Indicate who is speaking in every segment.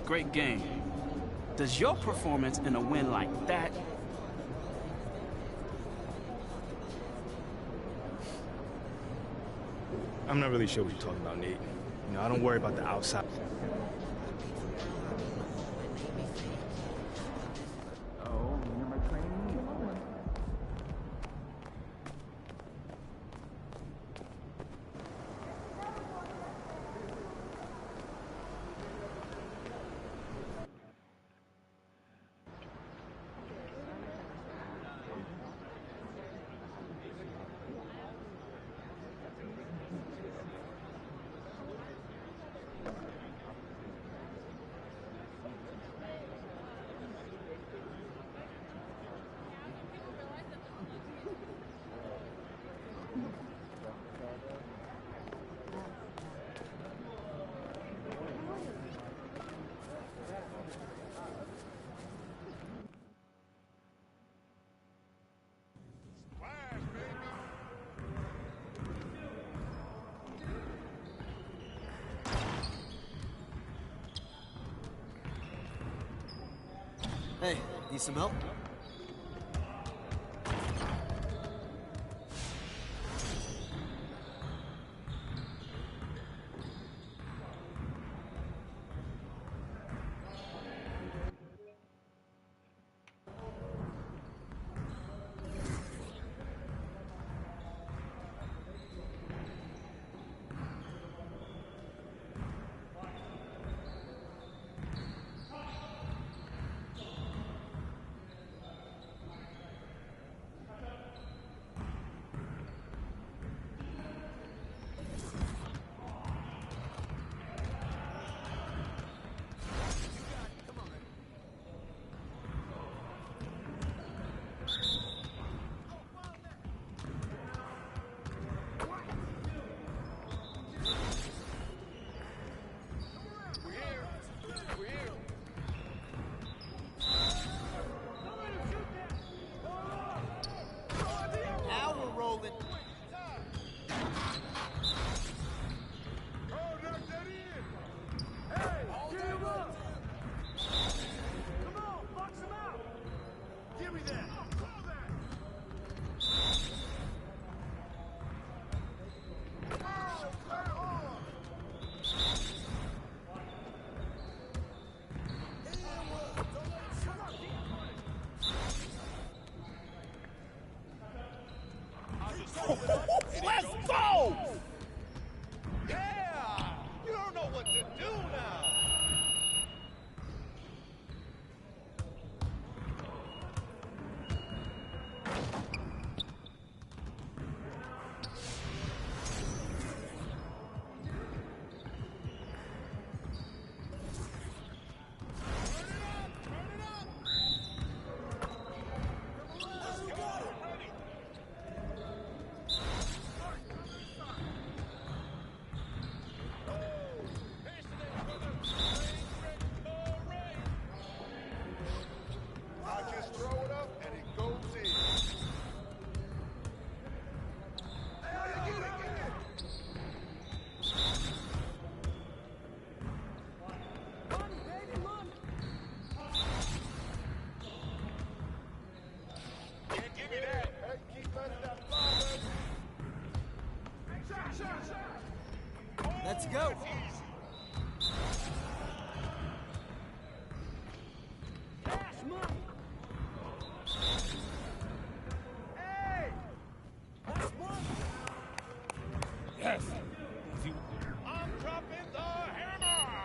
Speaker 1: Great game. Does your performance in a win like that
Speaker 2: I'm not really sure what you're talking about, Nate. You know, I don't worry about the outside.
Speaker 3: Hey, need some help?
Speaker 4: Let's go! Yeah! You don't know what to do now!
Speaker 3: Let's go!
Speaker 4: Yes! I'm dropping the hammer!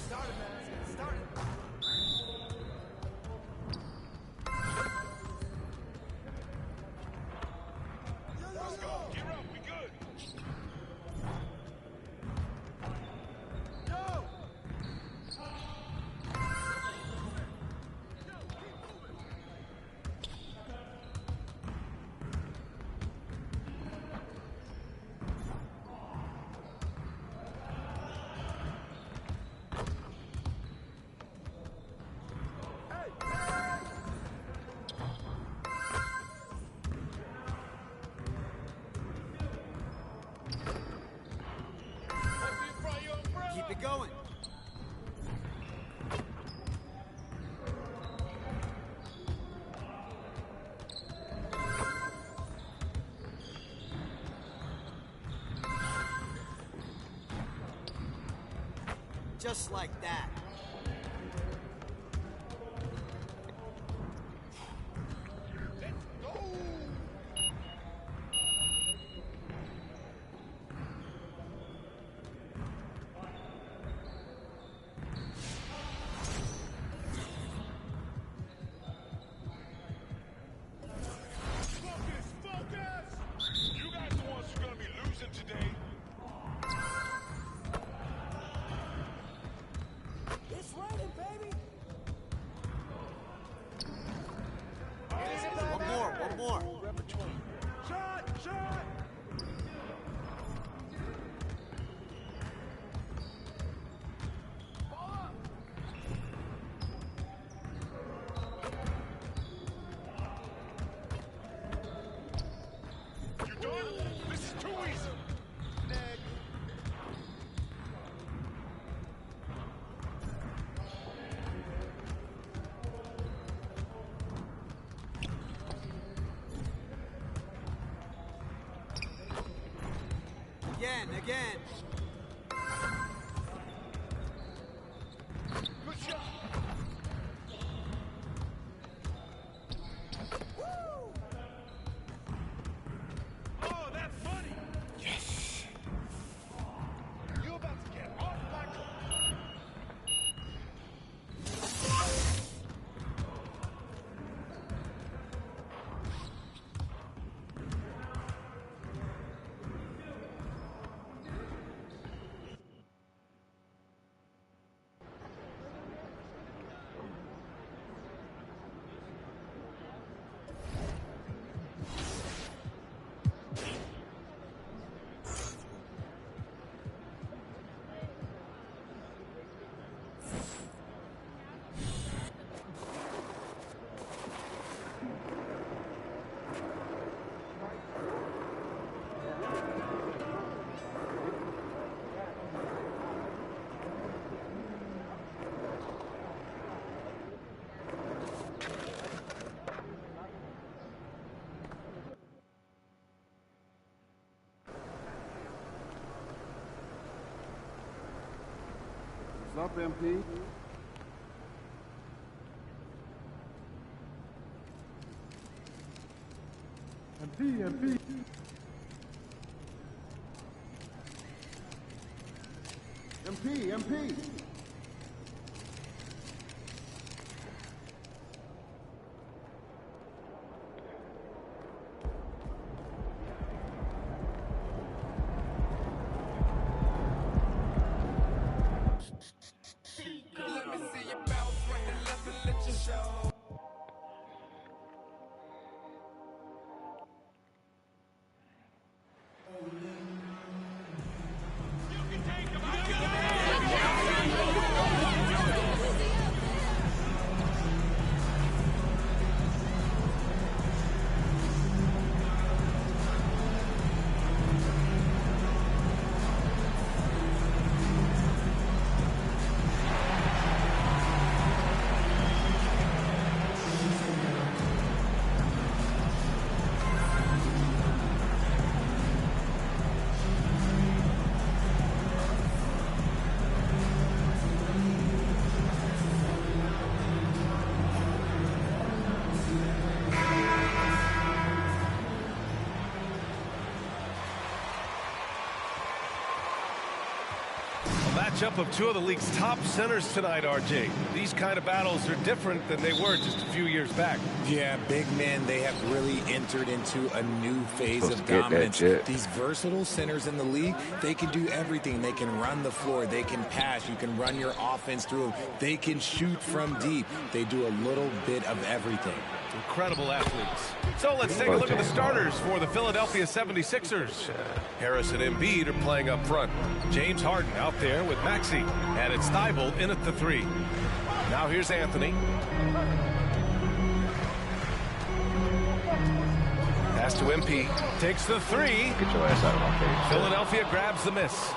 Speaker 3: Started, man. Let's get started. Get going. Just like that.
Speaker 4: Let's go! Focus! You guys are the ones who are gonna be losing today.
Speaker 5: It's raining, baby.
Speaker 3: One more.
Speaker 4: Shot! Shot! You done? This is too easy. Next.
Speaker 3: Again.
Speaker 4: Good shot. Oh, that's money. Yes. You about to get off my court.
Speaker 6: What's up, MP? MP. MP.
Speaker 5: Let me see you bounce right and left and let you show.
Speaker 7: Matchup of two of the league's top centers tonight, RJ. These kind of battles are different than they were just a few years back.
Speaker 8: Yeah, big men, they have really entered into a new phase of dominance. These versatile centers in the league, they can do everything. They can run the floor, they can pass, you can run your offense through them. They can shoot from deep. They do a little bit of everything.
Speaker 7: Incredible athletes. So let's take a look at the starters for the Philadelphia 76ers. Harris and Embiid are playing up front. James Harden out there with Maxey. And it's Thibault in at the 3. Now here's Anthony. Pass to MP. Takes the 3.
Speaker 9: Get your ass out of my face.
Speaker 7: Philadelphia grabs the miss.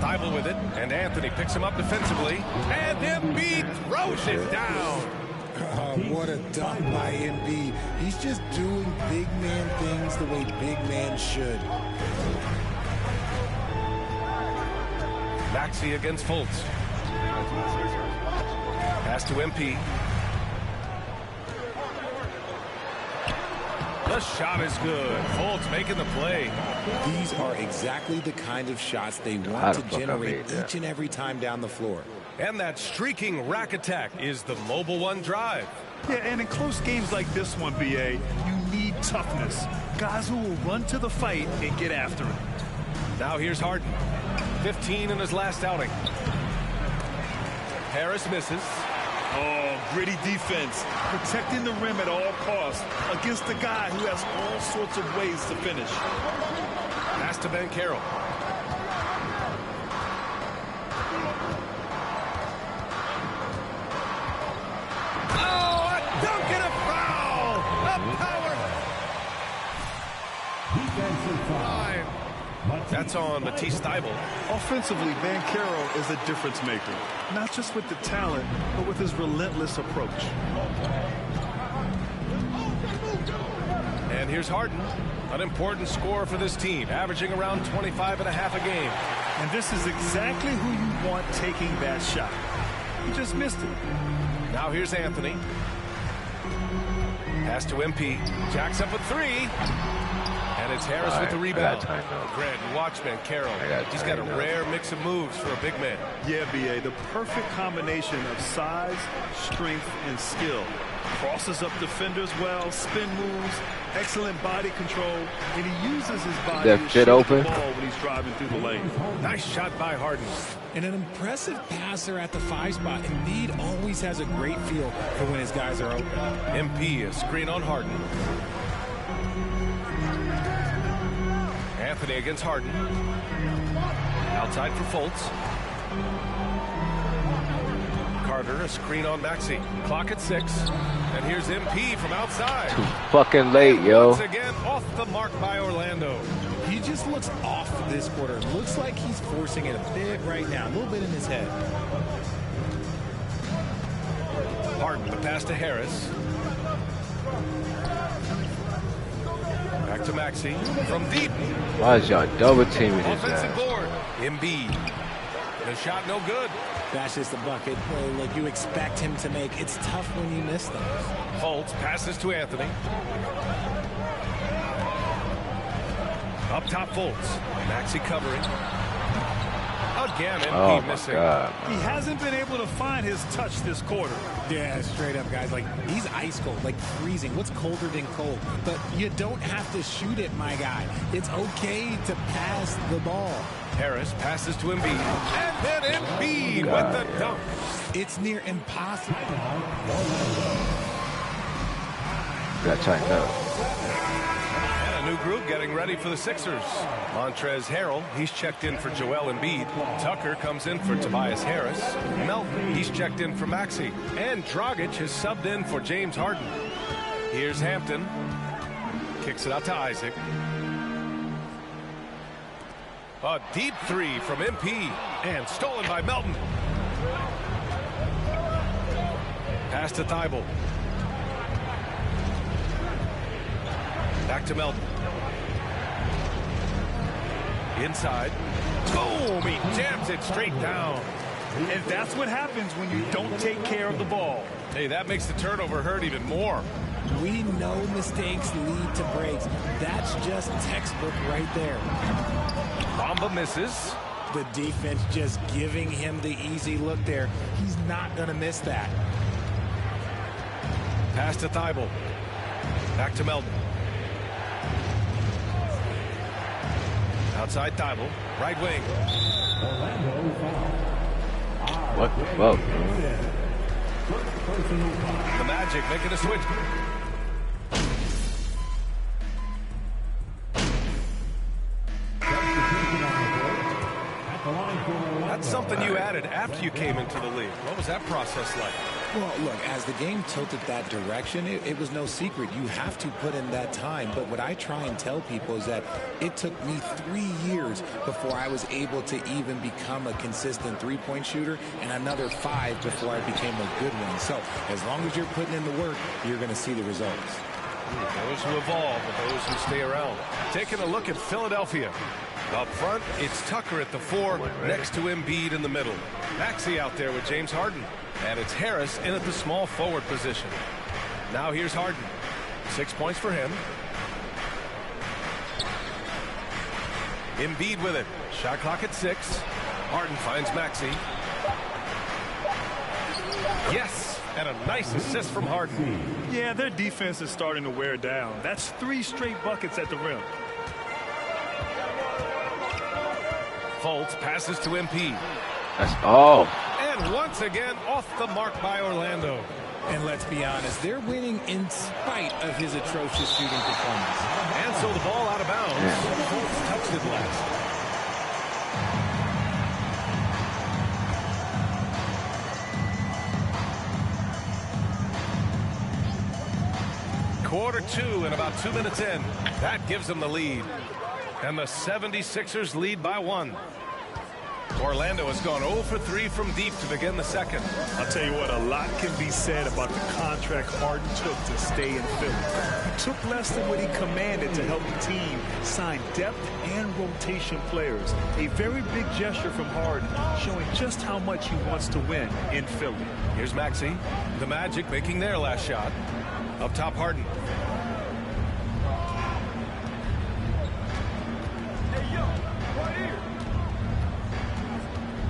Speaker 7: Thibault with it, and Anthony picks him up defensively, and Embiid throws it down.
Speaker 8: What a dunk by Embiid. He's just doing big man things the way big man should.
Speaker 7: Maxey against Fultz. Pass to MP. The shot is good. Fultz making the play.
Speaker 8: These are exactly the kind of shots they want to generate each and every time down the floor.
Speaker 7: And that streaking rack attack is the Mobile One drive.
Speaker 4: Yeah, and in close games like this one, BA, you need toughness. Guys who will run to the fight and get after it.
Speaker 7: Now here's Harden. 15 in his last outing. Harris misses.
Speaker 4: Oh, gritty defense. Protecting the rim at all costs against a guy who has all sorts of ways to finish.
Speaker 7: Pass to Ben Carroll. Oh, a dunk and a foul! A power! Fine. That's on Matisse Thybulle.
Speaker 4: Offensively, Van Carroll is a difference maker. Not just with the talent, but with his relentless approach.
Speaker 7: And here's Harden, an important scorer for this team, averaging around 25 and a half a game.
Speaker 4: And this is exactly who you want taking that shot. He just missed it.
Speaker 7: Now here's Anthony. Pass to MP. Jacks up a three. And it's Harris with the rebound. Grant, watch Ben Carroll. He's got a rare mix of moves for a big man.
Speaker 4: Yeah, BA, the perfect combination of size, strength, and skill. Crosses up defenders well, spin moves, excellent body control, and he uses his body to shoot the ball when he's driving through the lane.
Speaker 7: Nice shot by Harden.
Speaker 8: And an impressive passer at the 5 spot. Embiid always has a great feel for when his guys are open.
Speaker 7: MP, a screen on Harden. Anthony against Harden. Outside for Fultz. Carter, a screen on Maxey. Clock at 6. And here's MP from outside.
Speaker 9: Too fucking late, yo.
Speaker 7: Once again, off the mark by Orlando.
Speaker 8: He just looks off this quarter. Looks like he's forcing it a bit right now. A little bit in his head.
Speaker 7: Harden, the pass to Harris. Back to Maxey from deep.
Speaker 9: Why is y'all double teaming his
Speaker 7: Offensive
Speaker 9: ass?
Speaker 7: board. Embiid. The shot no good.
Speaker 8: That's just the bucket like you expect him to make. It's tough when you miss those.
Speaker 7: Fultz passes to Anthony. Up top, Fultz. Maxey covering. Again, MP missing.
Speaker 4: He hasn't been able to find his touch this quarter.
Speaker 8: Yeah, straight up, guys. Like, he's ice cold, like freezing. What's colder than cold? But you don't have to shoot it, my guy. It's okay to pass the ball.
Speaker 7: Harris passes to Embiid. And then Embiid with the dunk.
Speaker 8: It's near impossible.
Speaker 9: Got tightened up.
Speaker 7: And a new group getting ready for the Sixers. Montrezl Harrell, he's checked in for Joel Embiid. Tucker comes in for Tobias Harris. Melton, he's checked in for Maxey. And Dragic has subbed in for James Harden. Here's Hampton. Kicks it out to Isaac. A deep three from MP. And stolen by Melton. Pass to Thybulle. Back to Melton. Inside. Boom! He jams it straight down.
Speaker 4: And that's what happens when you don't take care of the ball.
Speaker 7: Hey, that makes the turnover hurt even more.
Speaker 8: We know mistakes lead to breaks. That's just textbook right there.
Speaker 7: Bamba misses.
Speaker 8: The defense just giving him the easy look there. He's not going to miss that.
Speaker 7: Pass to Thybulle. Back to Melton. Outside Thybulle. Right wing.
Speaker 9: What the fuck?
Speaker 7: The Magic making a switch. That's something you added after you came into the league. What was that process like?
Speaker 8: Well, look, as the game tilted that direction, it was no secret. You have to put in that time. But what I try and tell people is that it took me 3 years before I was able to even become a consistent three-point shooter, and another 5 before I became a good one. So as long as you're putting in the work, you're going to see the results.
Speaker 7: Those who evolve and those who stay around. Taking a look at Philadelphia. Up front, it's Tucker at the 4, next to Embiid in the middle. Maxey out there with James Harden. And it's Harris in at the small forward position. Now here's Harden. 6 points for him. Embiid with it. Shot clock at 6. Harden finds Maxey. Yes! And a nice assist from Harden.
Speaker 4: Yeah, their defense is starting to wear down. That's 3 straight buckets at the rim.
Speaker 7: Fultz passes to Embiid. And once again, off the mark by Orlando.
Speaker 8: And let's be honest, they're winning in spite of his atrocious shooting performance.
Speaker 7: And so the ball out of bounds. Fultz touched it last. Quarter 2 and about 2 minutes in. That gives them the lead. And the 76ers lead by 1. Orlando has gone 0 for 3 from deep to begin the second.
Speaker 4: I'll tell you what, a lot can be said about the contract Harden took to stay in Philly. He took less than what he commanded to help the team sign depth and rotation players. A very big gesture from Harden, showing just how much he wants to win in Philly.
Speaker 7: Here's Maxey. The Magic making their last shot. Up top, Harden.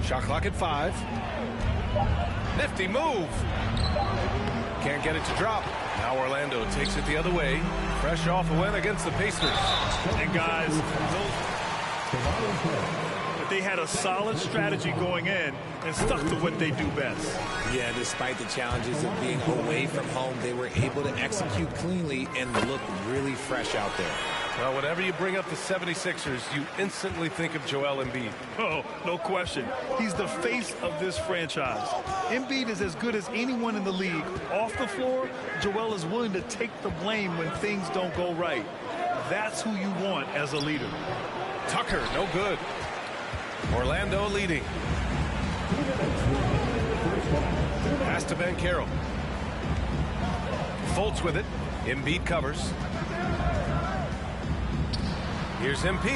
Speaker 7: Shot clock at 5. Nifty move. Can't get it to drop. Now Orlando takes it the other way. Fresh off a win against the Pacers.
Speaker 4: And guys, but they had a solid strategy going in and stuck to what they do best.
Speaker 8: Yeah, despite the challenges of being away from home, they were able to execute cleanly and look really fresh out there.
Speaker 7: Well, whenever you bring up the 76ers, you instantly think of Joel Embiid.
Speaker 4: Oh, no question. He's the face of this franchise. Embiid is as good as anyone in the league. Off the floor, Joel is willing to take the blame when things don't go right. That's who you want as a leader.
Speaker 7: Tucker, no good. Orlando leading. Pass to Banchero. Fultz with it. Embiid covers. Here's MP.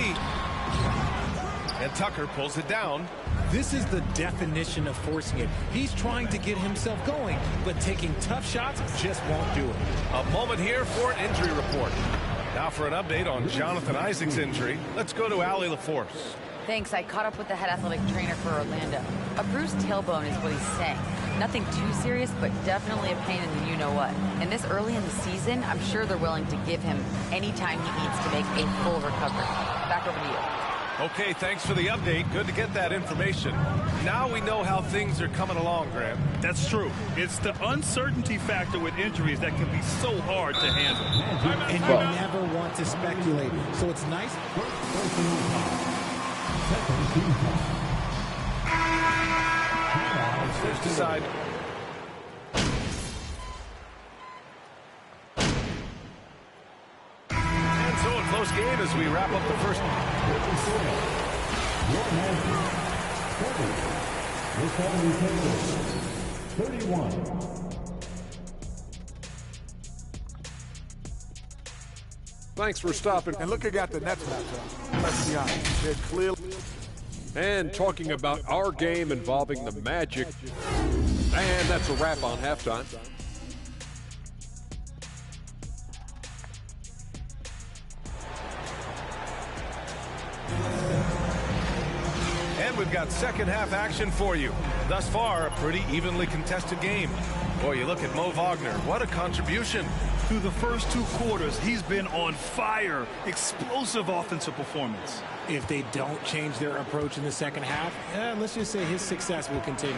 Speaker 7: And Tucker pulls it down.
Speaker 8: This is the definition of forcing it. He's trying to get himself going, but taking tough shots just won't do it.
Speaker 7: A moment here for an injury report. Now for an update on Jonathan Isaac's injury. Let's go to Allie LaForce.
Speaker 10: Thanks. I caught up with the head athletic trainer for Orlando. A bruised tailbone is what he's saying. Nothing too serious, but definitely a pain in the you-know-what. And this early in the season, I'm sure they're willing to give him any time he needs to make a full recovery. Back over to you.
Speaker 7: Okay, thanks for the update. Good to get that information. Now we know how things are coming along, Graham.
Speaker 4: That's true. It's the uncertainty factor with injuries that can be so hard to handle.
Speaker 8: And you never want to speculate, so it's nice.
Speaker 7: There's the side. And so a close game as we wrap up the first.
Speaker 11: Thanks for stopping.
Speaker 6: And look, I got the Nets matchup. Let's be honest. They're clearly.
Speaker 11: And talking about our game involving the Magic. And that's a wrap on halftime.
Speaker 7: And we've got second half action for you. Thus far, a pretty evenly contested game. Boy, you look at Mo Wagner. What a contribution.
Speaker 4: Through the first 2 quarters, he's been on fire. Explosive offensive performance.
Speaker 8: If they don't change their approach in the second half, let's just say his success will continue.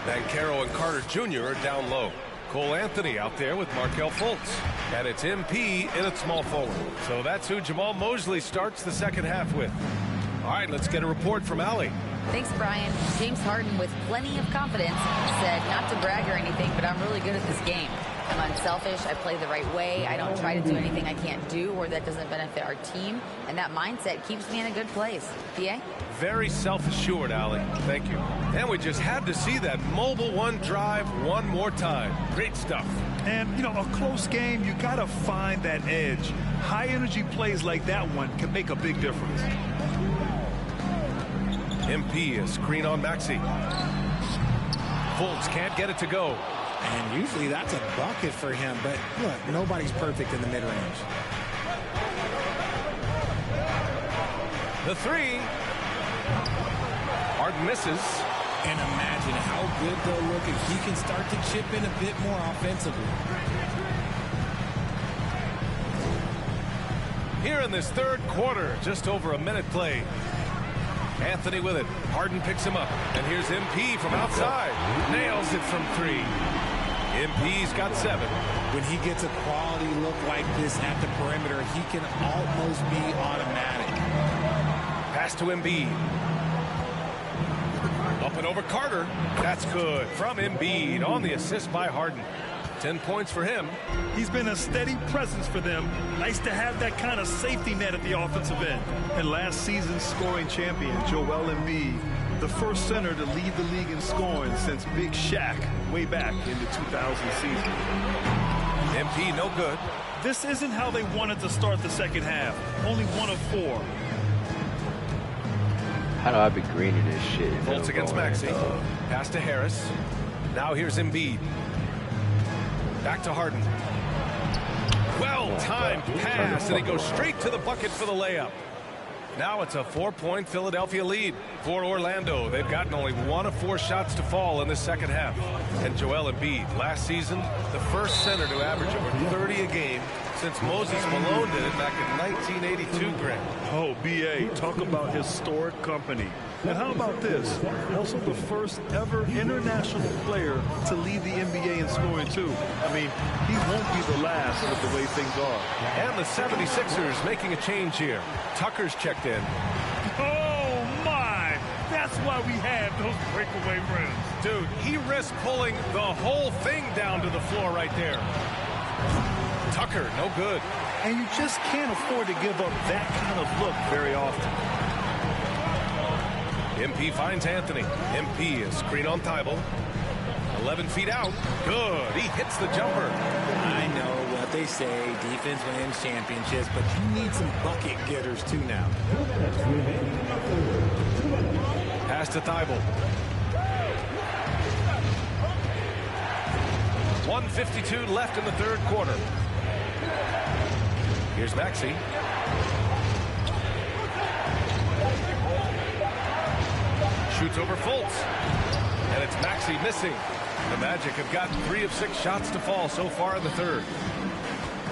Speaker 7: Banchero and Carter Jr. are down low. Cole Anthony out there with Markelle Fultz. And it's MP in at small forward. So that's who Jamal Mosley starts the second half with. All right, let's get a report from Allie.
Speaker 10: Thanks, Brian. James Harden, with plenty of confidence, said not to brag or anything, but I'm really good at this game. I'm unselfish. I play the right way. I don't try to do anything I can't do or that doesn't benefit our team. And that mindset keeps me in a good place. PA?
Speaker 7: Very self-assured, Allie. Thank you. And we just had to see that mobile one drive one more time. Great stuff.
Speaker 4: And, you know, a close game, you got to find that edge. High-energy plays like that one can make a big difference.
Speaker 7: MP, a screen on Maxey. Fultz can't get it to go.
Speaker 8: And usually that's a bucket for him, but look, nobody's perfect in the mid-range.
Speaker 7: The three. Harden misses.
Speaker 8: And imagine how good they'll look if he can start to chip in a bit more offensively.
Speaker 7: Here in this third quarter, just over a minute played. Anthony with it. Harden picks him up. And here's MP from outside. Nails it from three. MP's got 7.
Speaker 8: When he gets a quality look like this at the perimeter, he can almost be automatic.
Speaker 7: Pass to Embiid. Up and over Carter. That's good. From Embiid on the assist by Harden. 10 points for him.
Speaker 4: He's been a steady presence for them. Nice to have that kind of safety net at the offensive end. And last season's scoring champion, Joel Embiid, the first center to lead the league in scoring since Big Shaq way back in the 2000 season.
Speaker 7: MP no good.
Speaker 4: This isn't how they wanted to start the second half. Only 1 of 4.
Speaker 9: How do I be greening this shit?
Speaker 7: Fultz against Maxey. Pass to Harris. Now here's Embiid. Back to Harden. Well-timed pass, and he goes straight to the bucket for the layup. Now it's a 4-point Philadelphia lead for Orlando. They've gotten only 1 of 4 shots to fall in the second half. And Joel Embiid, last season, the first center to average over 30 a game since Moses Malone did it back in 1982, Grant.
Speaker 4: Oh, B.A., talk about historic company. And how about this? Also the first ever international player to lead the NBA in scoring, too. I mean, he won't be the last with the way things are.
Speaker 7: And the 76ers making a change here. Tucker's checked in.
Speaker 4: Oh, my! That's why we have those breakaway rims.
Speaker 7: Dude, he risked pulling the whole thing down to the floor right there. Tucker, no good.
Speaker 4: And you just can't afford to give up that kind of look very often.
Speaker 7: MP finds Anthony. MP, a screen on Thibault. 11 feet out. Good. He hits the jumper.
Speaker 8: I know what they say, defense wins championships, but you need some bucket getters too now.
Speaker 7: Pass to Thibault. 1:52 left in the third quarter. Here's Maxey. Shoots over Fultz. And it's Maxey missing. The Magic have gotten 3 of 6 shots to fall so far in the third.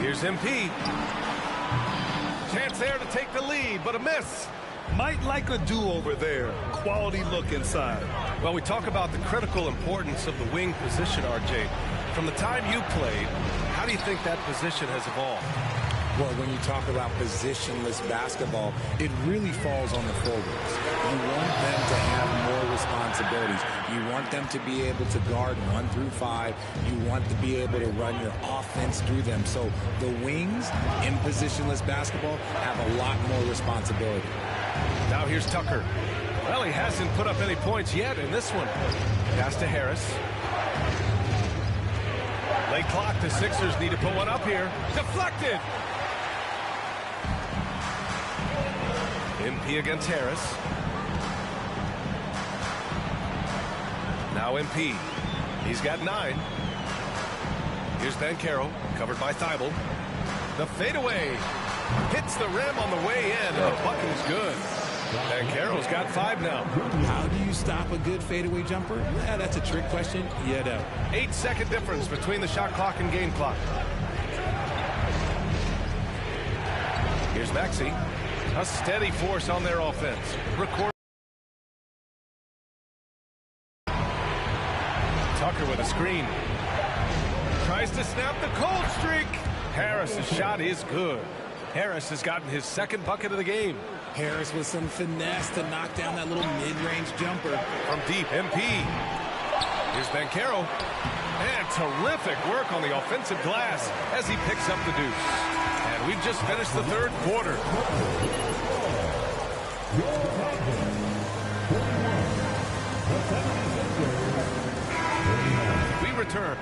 Speaker 7: Here's MP. Chance there to take the lead, but a miss.
Speaker 4: Might like a do-over there. Quality look inside.
Speaker 7: Well, we talk about the critical importance of the wing position, RJ. From the time you played, how do you think that position has evolved?
Speaker 8: Well, when you talk about positionless basketball, it really falls on the forwards. You want them to have more responsibilities. You want them to be able to guard 1 through 5. You want to be able to run your offense through them. So the wings in positionless basketball have a lot more responsibility.
Speaker 7: Now here's Tucker. Well, he hasn't put up any points yet in this one. Pass to Harris. Late clock. The Sixers need to put one up here. Deflected. MP against Harris. Now MP. He's got 9. Here's Banchero, covered by Thibault. The fadeaway hits the rim on the way in, and the bucket is good. Banchero's got 5 now.
Speaker 8: How do you stop a good fadeaway jumper? Yeah, that's a trick question. Yeah, no.
Speaker 7: 8-second difference between the shot clock and game clock. Here's Maxey. A steady force on their offense. Tucker with a screen. Tries to snap the cold streak. Harris's shot is good. Harris has gotten his second bucket of the game.
Speaker 8: Harris with some finesse to knock down that little mid-range jumper.
Speaker 7: From deep, MP. Here's Banchero. And terrific work on the offensive glass as he picks up the deuce. And we've just finished the third quarter. We return.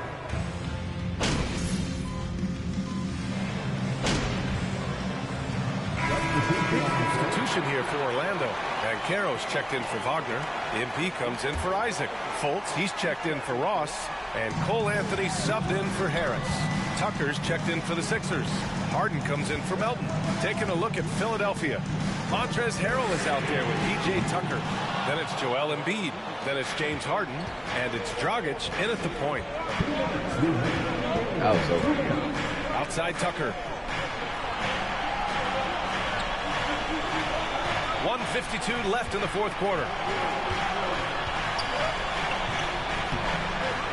Speaker 7: Substitution here for Orlando. Banchero's checked in for Wagner. MP comes in for Isaac. Fultz, he's checked in for Ross. And Cole Anthony subbed in for Harris. Tucker's checked in for the Sixers. Harden comes in for Melton. Taking a look at Philadelphia. Montrezl Harrell is out there with PJ Tucker. Then it's Joel Embiid. Then it's James Harden. And it's Dragic in at the point.
Speaker 9: That was over.
Speaker 7: Outside Tucker. 1:52 left in the fourth quarter.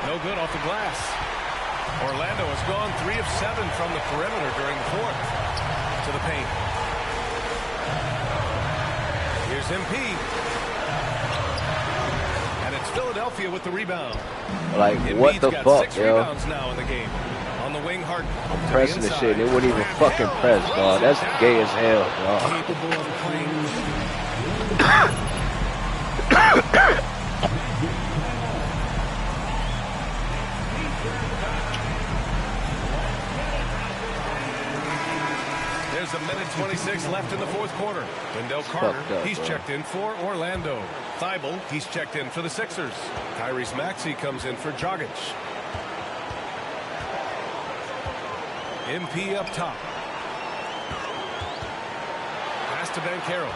Speaker 7: No good off the glass. Orlando has gone 3 of 7 from the perimeter during the fourth. To the paint. Here's MP. And it's Philadelphia with the rebound.
Speaker 9: Like,
Speaker 7: Embiid's
Speaker 9: what the
Speaker 7: got
Speaker 9: fuck,
Speaker 7: 6
Speaker 9: yo?
Speaker 7: rebounds now in the game. On the wing, Harden.
Speaker 9: I'm pressing the shit, and it wouldn't even fucking press, dog. That's gay as hell, dog.
Speaker 8: Capable of playing.
Speaker 7: There's a minute 26 left in the fourth quarter. Wendell Carter, he's checked in for Orlando. Thibault, he's checked in for the Sixers. Tyrese Maxey comes in for Dragic. MP up top. Pass to Banchero.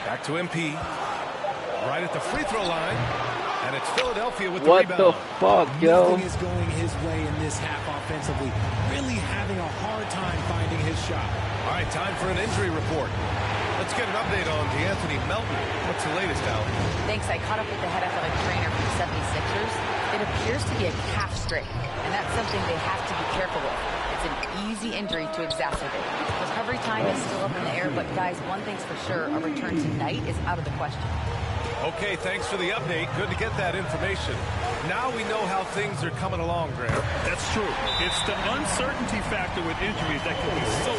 Speaker 7: Back to MP. Right at the free throw line. And it's Philadelphia with the rebound.
Speaker 9: What the fuck, yo?
Speaker 8: Nothing is going his way in this half offensively. Really having a hard time finding his shot.
Speaker 7: All right, time for an injury report. Let's get an update on DeAnthony Melton. What's the latest, Al?
Speaker 10: Thanks. I caught up with the head athletic trainer for the 76ers. It appears to be a calf strain, and that's something they have to be careful with. It's an easy injury to exacerbate. Recovery time is still up in the air, but guys, one thing's for sure, a return tonight is out of the question.
Speaker 7: Okay, thanks for the update. Good to get that information. Now we know how things are coming along, Graham.
Speaker 4: That's true. It's the uncertainty factor with injuries that can be so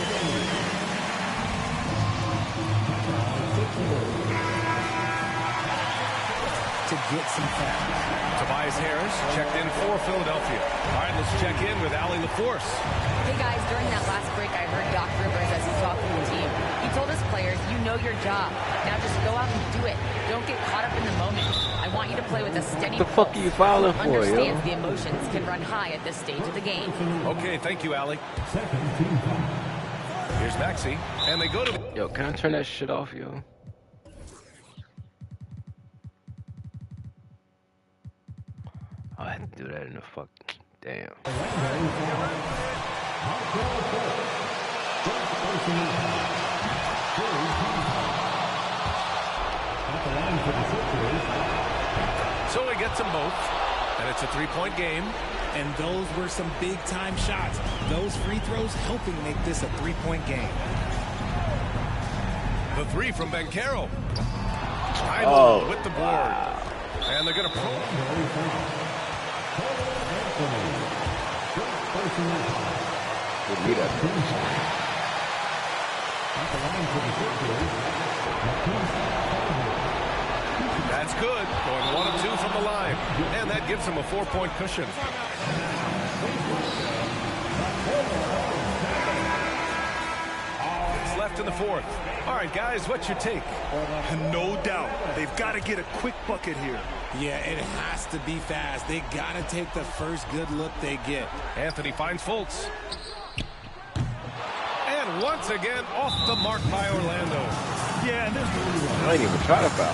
Speaker 8: to get some fouls.
Speaker 7: Tobias Harris checked in for Philadelphia. All right, let's check in with Allie LaForce.
Speaker 10: Hey guys, during that last break, I heard Doc Rivers as he talked to the team. He told his players, you know your job. Now just go out and do it. Don't get caught up in the moment. I want you to play with a steady
Speaker 9: What the fuck are you fouling for, yo?
Speaker 10: Understands the emotions can run high at this stage of the game.
Speaker 7: Okay, thank you, Allie. Here's Maxey, and they go to...
Speaker 9: Yo, can I turn that shit off, yo? I had to do that in the fuck. Damn.
Speaker 7: So he gets them both, and it's a three-point game.
Speaker 8: And those were some big-time shots. Those free throws helping make this a three-point game.
Speaker 7: The three from Banchero. Tyler with the board. Wow. And they're going to pull.
Speaker 9: Good lead up.
Speaker 7: That's good. Going 1 of 2 from the line. And that gives him a 4-point cushion. It's left in the fourth. All right, guys, what's your take?
Speaker 4: No doubt. They've got to get a quick bucket here.
Speaker 8: Yeah, it has to be fast. They got to take the first good look they get.
Speaker 7: Anthony finds Fultz. And once again, off the mark by Orlando.
Speaker 4: Yeah, and
Speaker 9: I ain't even try to foul.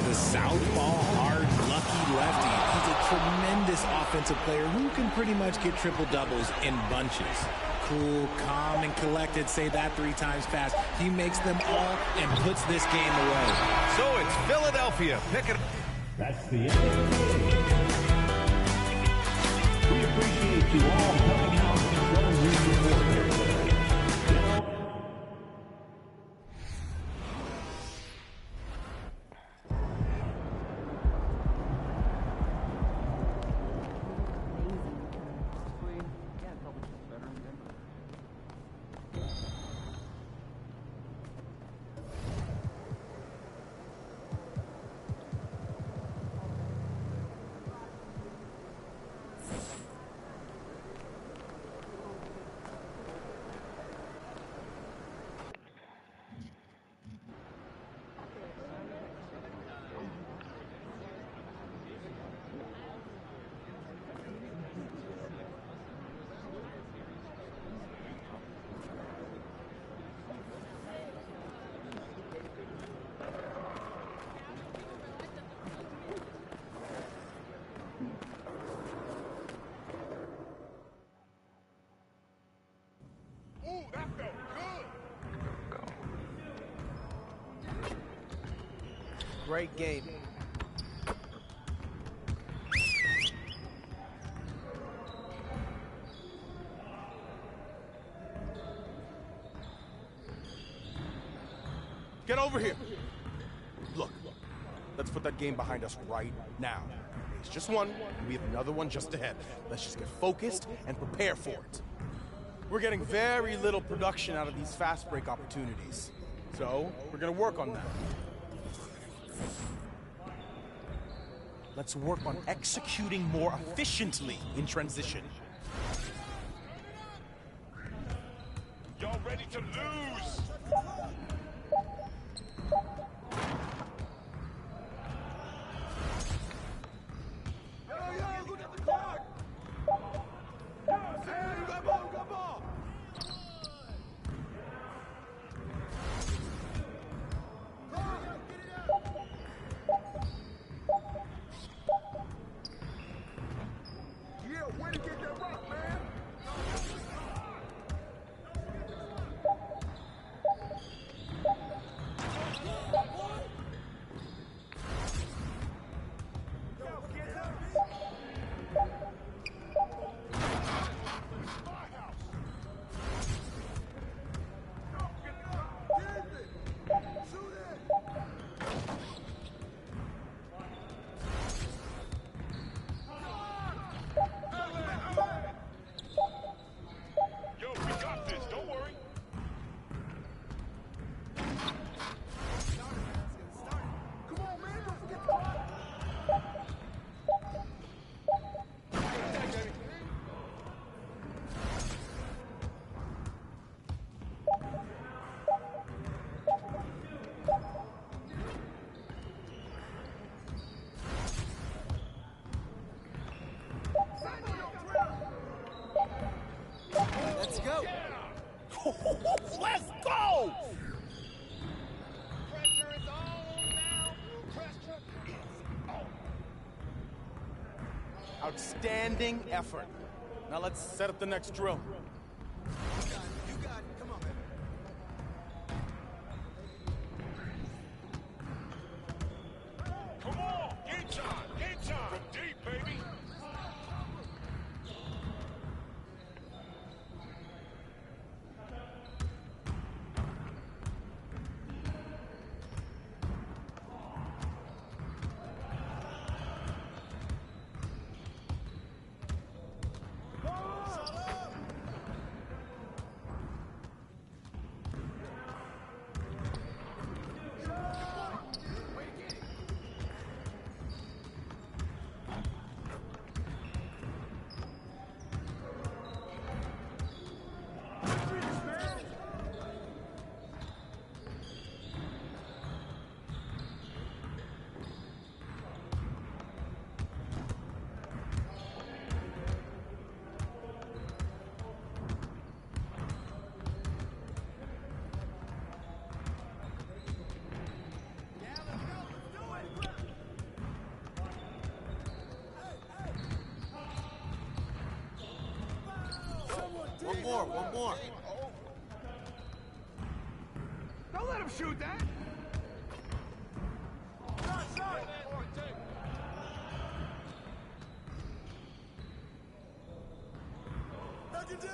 Speaker 8: The southpaw, hard, lucky lefty. He's a tremendous offensive player who can pretty much get triple-doubles in bunches. cool, calm, and collected. Say that 3 times fast. He makes them all and puts this game away.
Speaker 7: So it's Philadelphia picking.
Speaker 12: That's the end of the game. We appreciate you all coming out and showing your support here today.
Speaker 2: Great game. Get over here. Look, let's put that game behind us right now. It's just one, and we have another one just ahead. Let's just get focused and prepare for it. We're getting very little production out of these fast break opportunities. So, we're gonna work on that. Let's work on executing more efficiently in transition.
Speaker 5: Y'all ready to lose?
Speaker 6: Look at the clock! Hey, you got ball, got ball! Yeah, way to get that rock, man!
Speaker 5: Yo, we got this. Don't worry.
Speaker 6: Come on, man, don't forget the clock!
Speaker 3: Let's go.
Speaker 6: Let's go!
Speaker 5: Pressure is on now. Pressure is on.
Speaker 2: Outstanding effort. Now let's set up the next drill.
Speaker 3: You got it. Come on, man.
Speaker 5: Come on. Game time. Game time. From deep, baby.
Speaker 3: more, one more.
Speaker 6: Don't let him shoot that.
Speaker 3: Knock it down.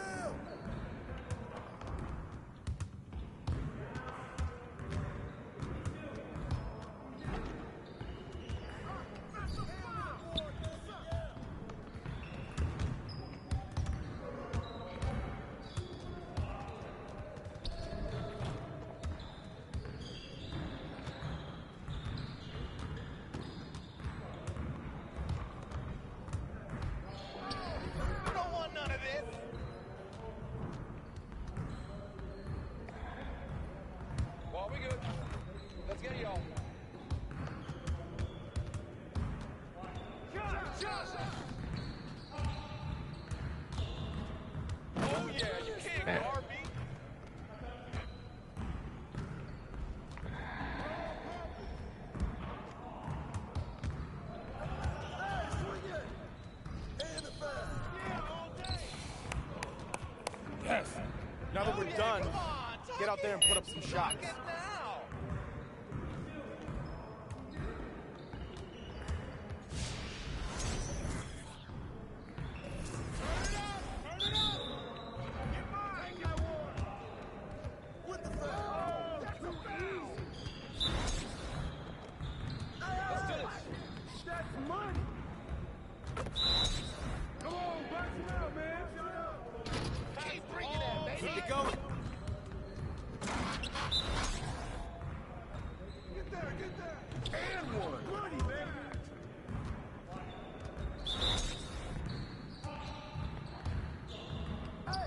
Speaker 2: Now that we're done, get out there and put up some shots.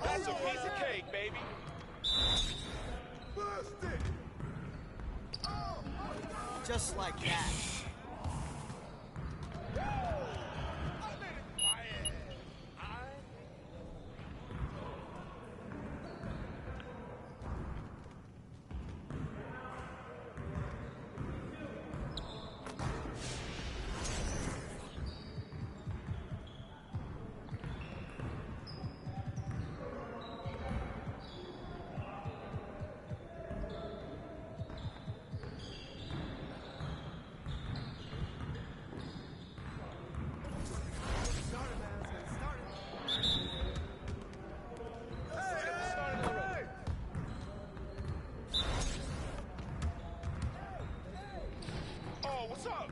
Speaker 5: That's a piece of cake, baby.
Speaker 3: Just like that.
Speaker 5: What's up?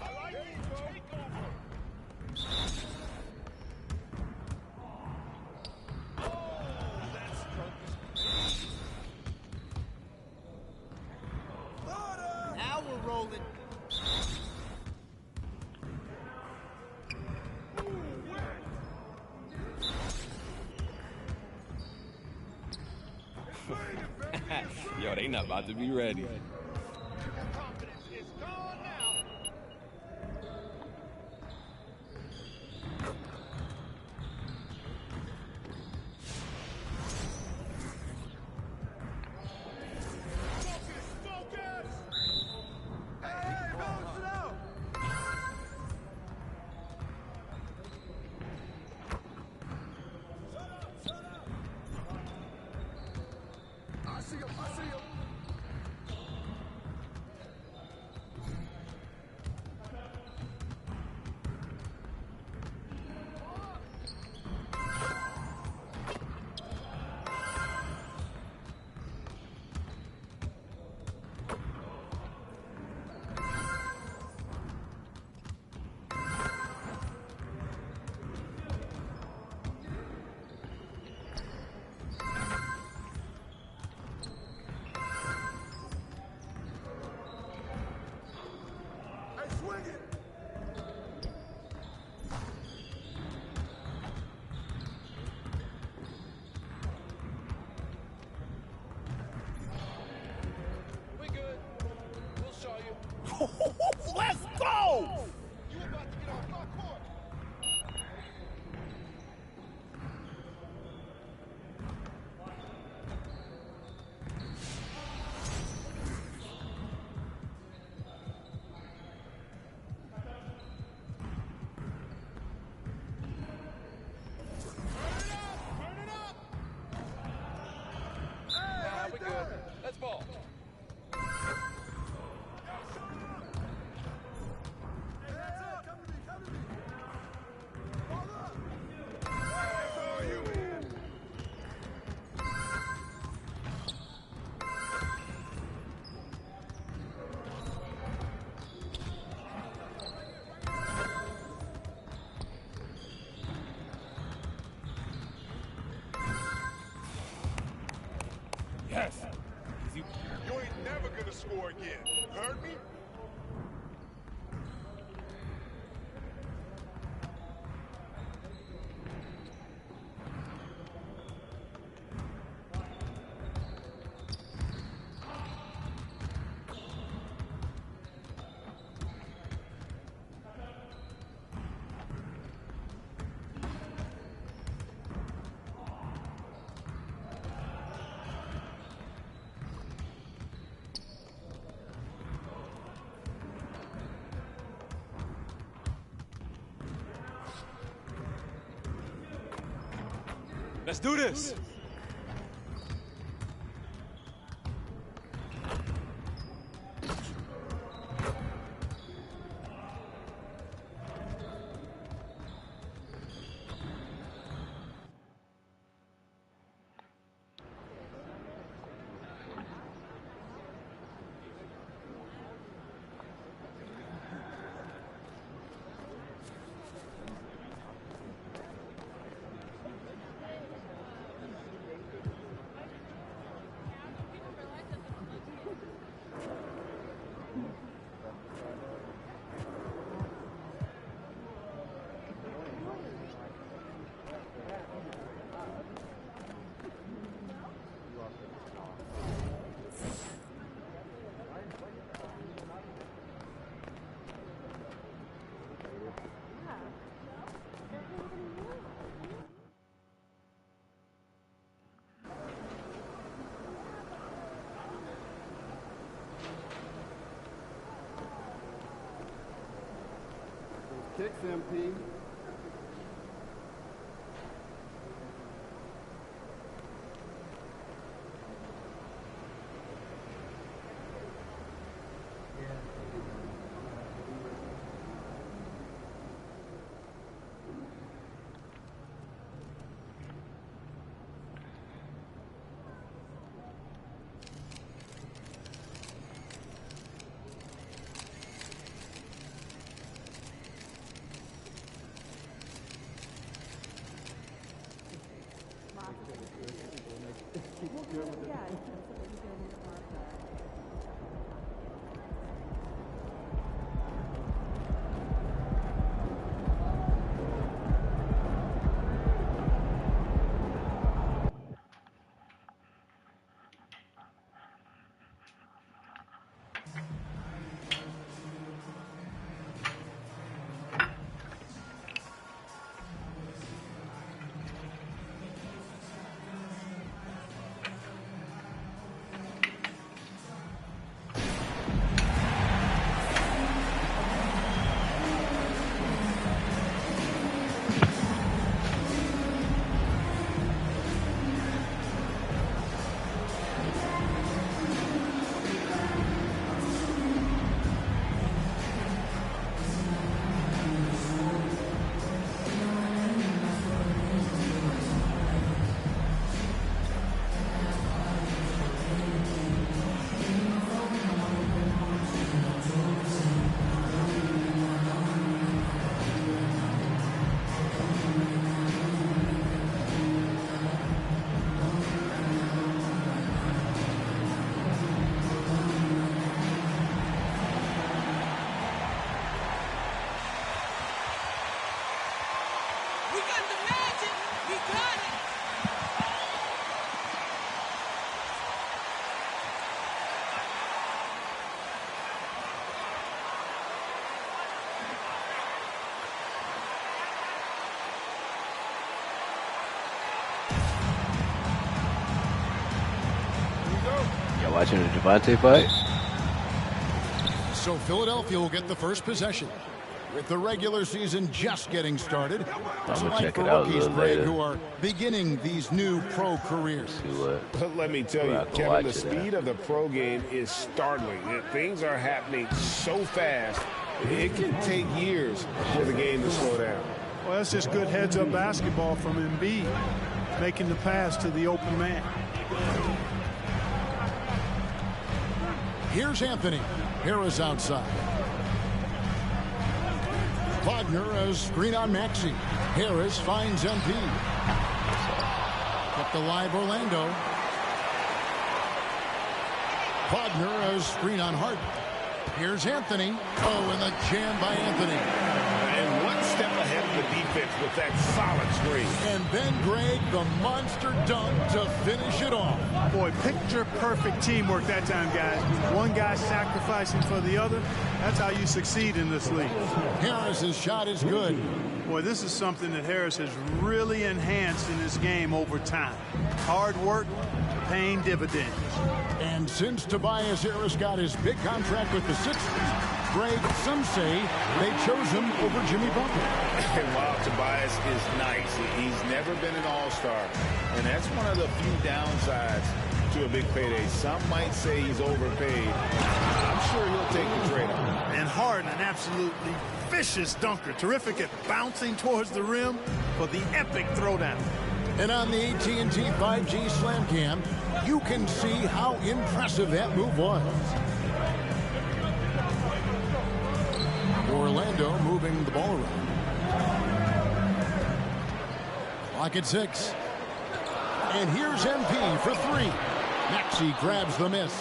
Speaker 5: I like it. Take over. Oh, that's focused.
Speaker 3: Now we're rolling.
Speaker 13: Yo, they not about to be ready.
Speaker 5: Confidence is gone now. Focus!
Speaker 6: Hey, balance it out. I see him. I see him.
Speaker 5: We good. We'll show you.
Speaker 2: Let's go!
Speaker 5: You about to get off my court. press. You ain't never gonna score again. Heard me?
Speaker 14: Let's do this.
Speaker 6: Kicks, MP.
Speaker 9: Watching the Devontae fight.
Speaker 15: So Philadelphia will get the first possession. With the regular season just getting started,
Speaker 9: I'm gonna check it out a little later.
Speaker 15: Who are beginning these new pro careers.
Speaker 16: But let me tell you, Kevin, the speed of the pro game is startling. Things are happening so fast, it can take years for the game to slow down.
Speaker 6: Well, that's just good heads-up basketball from Embiid, making the pass to the open man.
Speaker 15: Here's Anthony. Harris outside. Wagner as screen on Maxey. Harris finds MP. Kept alive Orlando. Wagner, a screen on Harden. Here's Anthony. Oh, and the jam by Anthony.
Speaker 16: And one step ahead of the defense with that solid screen.
Speaker 15: And then Greg, the monster dunk to finish it off.
Speaker 6: Boy, picture-perfect teamwork that time, guys. One guy sacrificing for the other. That's how you succeed in this league.
Speaker 15: Harris's shot is good.
Speaker 6: Boy, this is something that Harris has really enhanced in his game over time. Hard work paying dividends.
Speaker 15: And since Tobias Harris got his big contract with the Sixers, Greg, some say they chose him over Jimmy Butler.
Speaker 16: And while Tobias is nice, he's never been an all-star. And that's one of the few downsides to a big payday. Some might say he's overpaid. I'm sure he'll take the trade-off.
Speaker 6: And Harden, an absolutely vicious dunker. Terrific at bouncing towards the rim for the epic throwdown.
Speaker 15: And on the AT&T 5G Slam Cam, you can see how impressive that move was. Orlando moving the ball around. Clock at 6. And here's MP for 3. Maxey grabs the miss.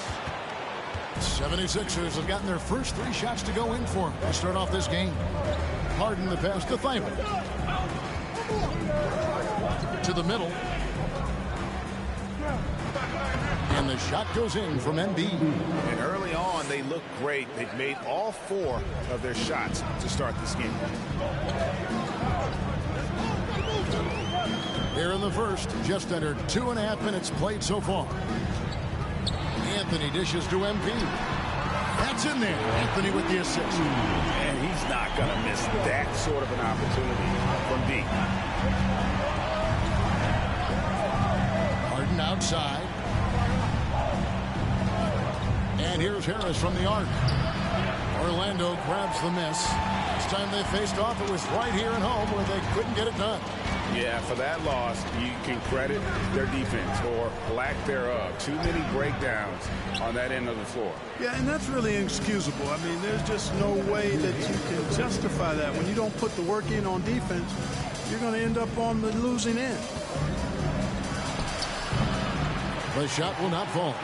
Speaker 15: 76ers have gotten their first 3 shots to go in for him to start off this game. Harden the pass to Thibault. To the middle. And the shot goes in from Embiid.
Speaker 16: And early on, they look great. They've made all 4 of their shots to start this game.
Speaker 15: Here in the first, just under 2.5 minutes played so far. Anthony dishes to Embiid. That's in there. Anthony with the assist.
Speaker 16: And he's not going to miss that sort of an opportunity from deep.
Speaker 15: Harden outside. And here's Harris from the arc. Orlando grabs the miss. This time they faced off, it was right here at home where they couldn't get it done.
Speaker 16: Yeah, for that loss, you can credit their defense or lack thereof. Too many breakdowns on that end of the floor.
Speaker 6: Yeah, and that's really inexcusable. I mean, there's just no way that you can justify that. When you don't put the work in on defense, you're going to end up on the losing end.
Speaker 15: The shot will not fall.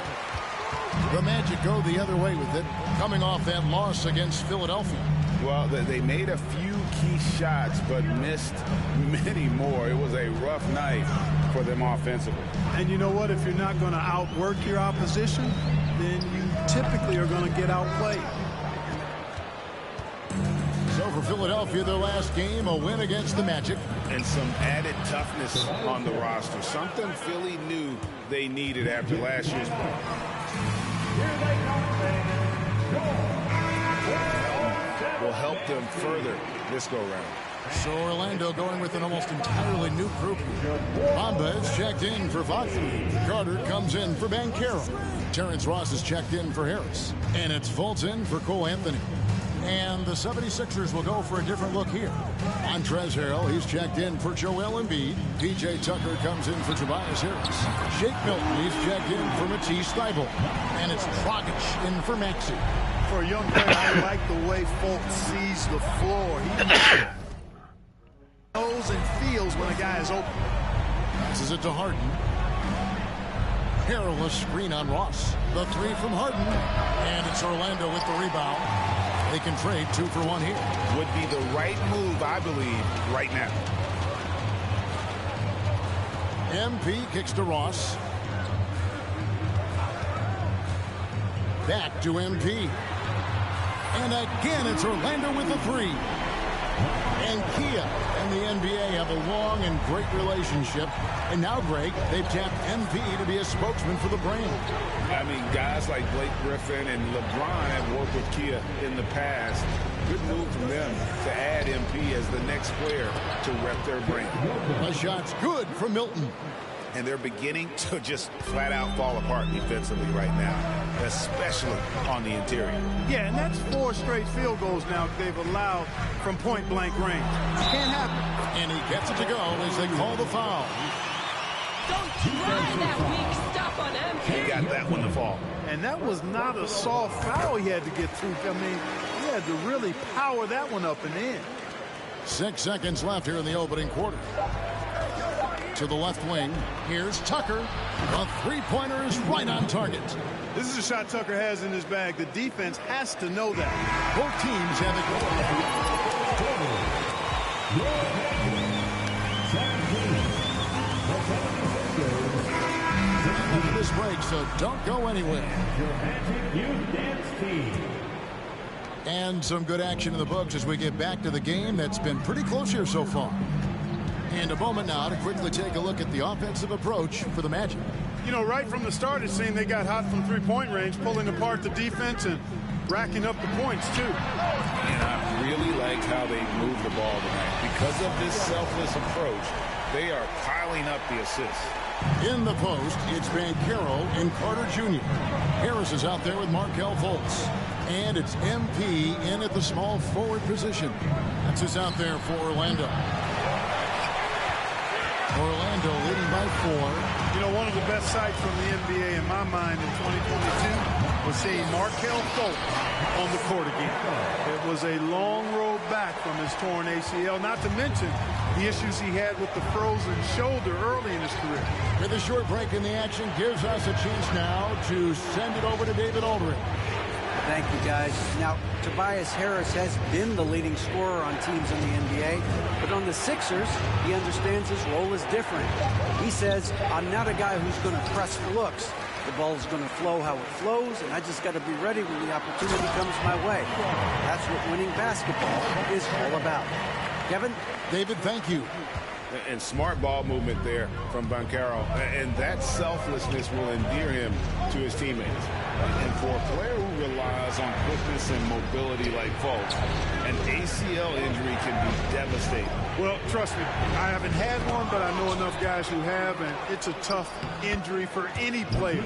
Speaker 15: The Magic go the other way with it, coming off that loss against Philadelphia.
Speaker 16: Well, they made a few key shots, but missed many more. It was a rough night for them offensively.
Speaker 6: And you know what? If you're not going to outwork your opposition, then you typically are going to get outplayed.
Speaker 15: So for Philadelphia, their last game, a win against the Magic.
Speaker 16: And some added toughness on the roster. Something Philly knew they needed after last year's play. Will help them further this go-round.
Speaker 15: So Orlando going with an almost entirely new group. Bamba is checked in for Wagner. Carter comes in for Banchero. Terrence Ross is checked in for Harris. And it's Fulton for Cole Anthony. And the 76ers will go for a different look here. Montrezl Harrell, he's checked in for Joel Embiid. PJ Tucker comes in for Tobias Harris. Shake Milton, he's checked in for Matisse Thybulle. And it's Dragic in for Maxey.
Speaker 6: For a young player, I like the way Fulton sees the floor. He knows and feels when a guy is open.
Speaker 15: Passes it to Harden. Harrell, a screen on Ross. The 3 from Harden. And it's Orlando with the rebound. They can trade 2 for 1 here.
Speaker 16: Would be the right move, I believe, right now.
Speaker 15: MP kicks to Ross. Back to MP. And again, it's Orlando with the 3. And Kia and the NBA have a long and great relationship. And now, Greg, they've tapped MP to be a spokesman for the brand.
Speaker 16: I mean, guys like Blake Griffin and LeBron have worked with Kia in the past. Good move from them to add MP as the next player to rep their brand.
Speaker 15: The shot's good from Milton.
Speaker 16: And they're beginning to just flat out fall apart defensively right now, especially on the interior.
Speaker 6: Yeah, and that's 4 straight field goals now they've allowed from point-blank range. Can't happen.
Speaker 15: And he gets it to go as they call the foul.
Speaker 14: Don't try that weak stuff on MP.
Speaker 16: He got that one to fall.
Speaker 6: And that was not a soft foul he had to get through. I mean, he had to really power that one up and in.
Speaker 15: 6 seconds left here in the opening quarter. to the left wing. Here's Tucker. The three-pointer is right on target.
Speaker 6: This is a shot Tucker has in his bag. The defense has to know that.
Speaker 15: Both teams have it. This break, so don't go anywhere. And some good action in the books as we get back to the game that's been pretty close here so far. And a moment now to quickly take a look at the offensive approach for the Magic.
Speaker 6: You know, right from the start, it seemed they got hot from three-point range, pulling apart the defense and racking up the points, too.
Speaker 16: And I really like how they moved the ball tonight. Because of this selfless approach, they are piling up the assists.
Speaker 15: In the post, it's Banchero and Carter Jr. Harris is out there with Markelle Fultz. And it's MP in at the small forward position. That's who's out there for Orlando. Orlando leading by 4.
Speaker 6: You know, one of the best sights from the NBA in my mind in 2022 was seeing Markelle Fultz on the court again. It was a long road back from his torn ACL, not to mention the issues he had with the frozen shoulder early in his career.
Speaker 15: With a short break in the action gives us a chance now to send it over to David Aldridge.
Speaker 3: Thank you, guys. Now, Tobias Harris has been the leading scorer on teams in the NBA, but on the Sixers, he understands his role is different. He says, I'm not a guy who's going to press for looks. The ball is going to flow how it flows, and I just got to be ready when the opportunity comes my way. That's what winning basketball is all about. Kevin?
Speaker 15: David, thank you.
Speaker 16: And smart ball movement there from Banchero. And that selflessness will endear him to his teammates. And for a player who relies on quickness and mobility like Fultz, an ACL injury can be devastating.
Speaker 6: Well, trust me, I haven't had one, but I know enough guys who have, and it's a tough injury for any player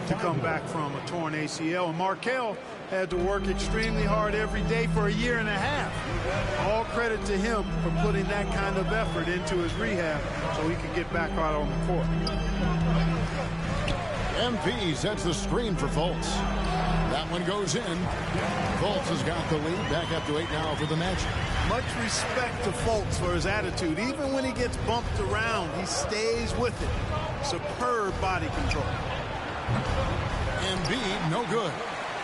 Speaker 6: to come back from a torn ACL. And Markelle had to work extremely hard every day for a year and a half. All credit to him for putting that kind of effort into his rehab so he could get back out on the court.
Speaker 15: MP sets the screen for Fultz. That one goes in. Fultz has got the lead. Back up to 8 now for the Magic.
Speaker 6: Much respect to Fultz for his attitude. Even when he gets bumped around, he stays with it. Superb body control.
Speaker 15: Embiid, no good.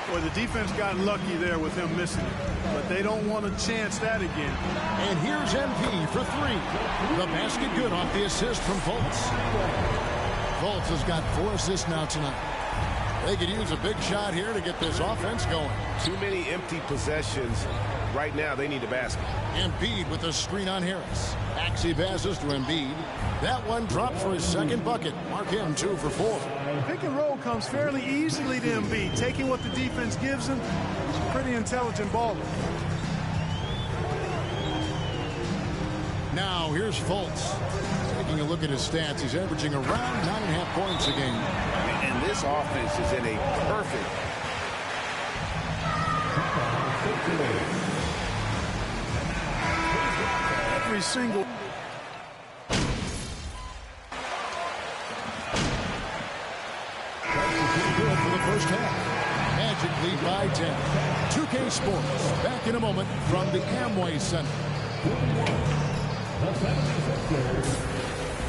Speaker 6: Boy, the defense got lucky there with him missing it. But they don't want to chance that again.
Speaker 15: And here's MP for 3. The basket good off the assist from Fultz. Fultz has got 4 assists now tonight. They could use a big shot here to get this offense going.
Speaker 16: Too many empty possessions. Right now, they need a basket.
Speaker 15: Embiid with a screen on Harris. Maxey passes to Embiid. That one dropped for his second bucket. Mark him 2 for 4.
Speaker 6: Pick and roll comes fairly easily to Embiid. Taking what the defense gives him, he's a pretty intelligent baller.
Speaker 15: Now, here's Fultz. Taking a look at his stats, he's averaging around 9.5 points a game.
Speaker 16: And this offense is in a perfect.
Speaker 6: Every single.
Speaker 15: Good for the first half. Magic lead by 10. 2K Sports back in a moment from the Amway Center.
Speaker 12: The 76ers,